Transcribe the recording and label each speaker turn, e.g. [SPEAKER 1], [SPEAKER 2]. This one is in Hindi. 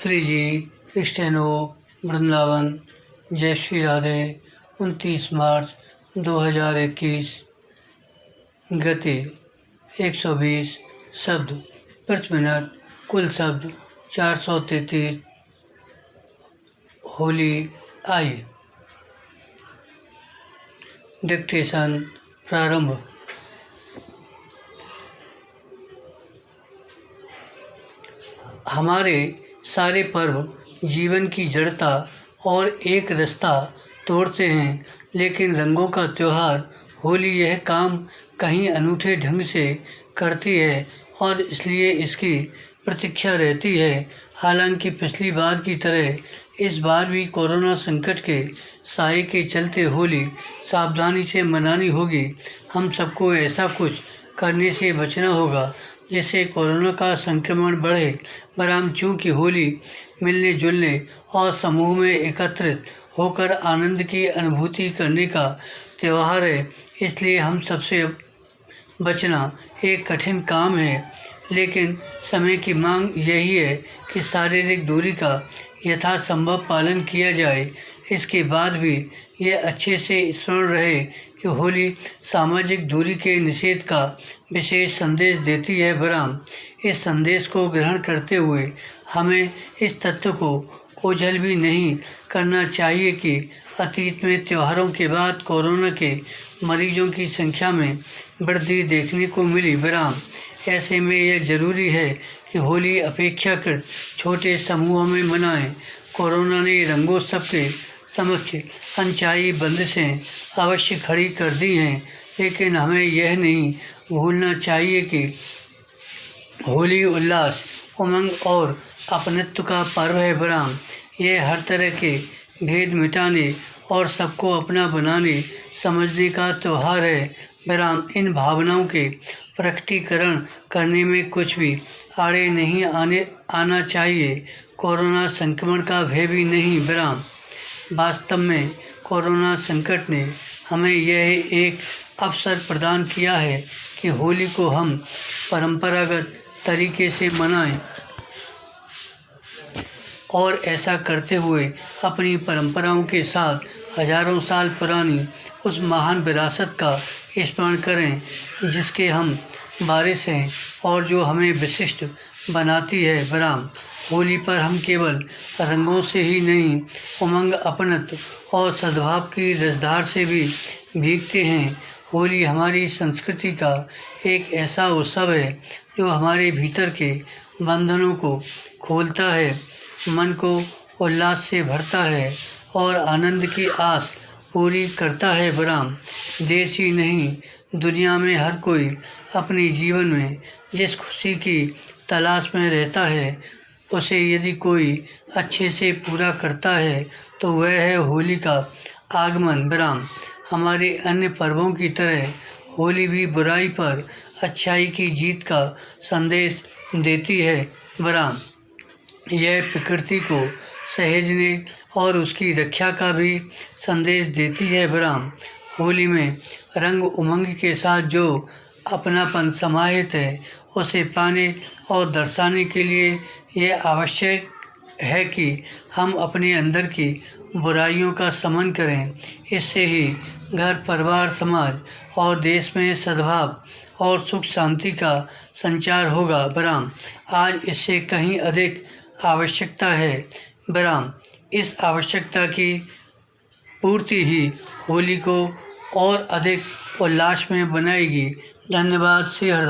[SPEAKER 1] श्री जी स्टेनो वृंदावन। जय श्री राधे। 29 मार्च 2021। गति 120 शब्द प्रति मिनट। कुल शब्द 433। होली आई। डिक्टेशन प्रारंभ। हमारे सारे पर्व जीवन की जड़ता और एक रस्ता तोड़ते हैं, लेकिन रंगों का त्यौहार होली यह काम कहीं अनूठे ढंग से करती है और इसलिए इसकी प्रतीक्षा रहती है। हालांकि पिछली बार की तरह इस बार भी कोरोना संकट के साए के चलते होली सावधानी से मनानी होगी। हम सबको ऐसा कुछ करने से बचना होगा जिससे कोरोना का संक्रमण बढ़े। बहरहाल चूँकि होली मिलने जुलने और समूह में एकत्रित होकर आनंद की अनुभूति करने का त्यौहार है, इसलिए हम सबसे बचना एक कठिन काम है। लेकिन समय की मांग यही है कि शारीरिक दूरी का यथासंभव पालन किया जाए। इसके बाद भी यह अच्छे से स्मरण रहे कि होली सामाजिक दूरी के निषेध का विशेष संदेश देती है। बहरहाल इस संदेश को ग्रहण करते हुए हमें इस तथ्य को ओझल भी नहीं करना चाहिए कि अतीत में त्योहारों के बाद कोरोना के मरीजों की संख्या में वृद्धि देखने को मिली। बहरहाल ऐसे में यह जरूरी है कि होली अपेक्षाकृत छोटे समूहों में मनाएं। कोरोना ने रंगोत्सव के समक्ष अनचाही बंदिशें अवश्य खड़ी कर दी हैं, लेकिन हमें यह नहीं भूलना चाहिए कि होली उल्लास, उमंग और अपनत्व का पर्व है। बहरहाल यह हर तरह के भेद मिटाने और सबको अपना बनाने समझने का त्यौहार है। बहरहाल इन भावनाओं के प्रकटीकरण करने में कुछ भी आड़े नहीं आना चाहिए। कोरोना संक्रमण का भय भी नहीं। बहरहाल वास्तव में कोरोना संकट ने हमें यह एक अवसर प्रदान किया है कि होली को हम परंपरागत तरीके से मनाएं और ऐसा करते हुए अपनी परंपराओं के साथ हजारों साल पुरानी उस महान विरासत का स्मरण करें जिसके हम वारिस हैं और जो हमें विशिष्ट बनाती है। बहरहाल होली पर हम केवल रंगों से ही नहीं, उमंग, अपनत्व और सद्भाव की रसधार से भी भीगते हैं। होली हमारी संस्कृति का एक ऐसा उत्सव है जो हमारे भीतर के बंधनों को खोलता है, मन को उल्लास से भरता है और आनंद की आस पूरी करता है। बहरहाल देश ही नहीं, दुनिया में हर कोई अपने जीवन में जिस खुशी की तलाश में रहता है उसे यदि कोई अच्छे से पूरा करता है तो वह है होली का आगमन। बहरहाल हमारे अन्य पर्वों की तरह होली भी बुराई पर अच्छाई की जीत का संदेश देती है। बहरहाल यह प्रकृति को सहेजने और उसकी रक्षा का भी संदेश देती है। बहरहाल होली में रंग उमंग के साथ जो अपनापन समाहित है उसे पाने और दर्शाने के लिए यह आवश्यक है कि हम अपने अंदर की बुराइयों का शमन करें। इससे ही घर, परिवार, समाज और देश में सद्भाव और सुख शांति का संचार होगा। बहरहाल आज इससे कहीं अधिक आवश्यकता है। बहरहाल इस आवश्यकता की पूर्ति ही होली को और अधिक उल्लास में बनाएगी। धन्यवाद। श्री हरिदास।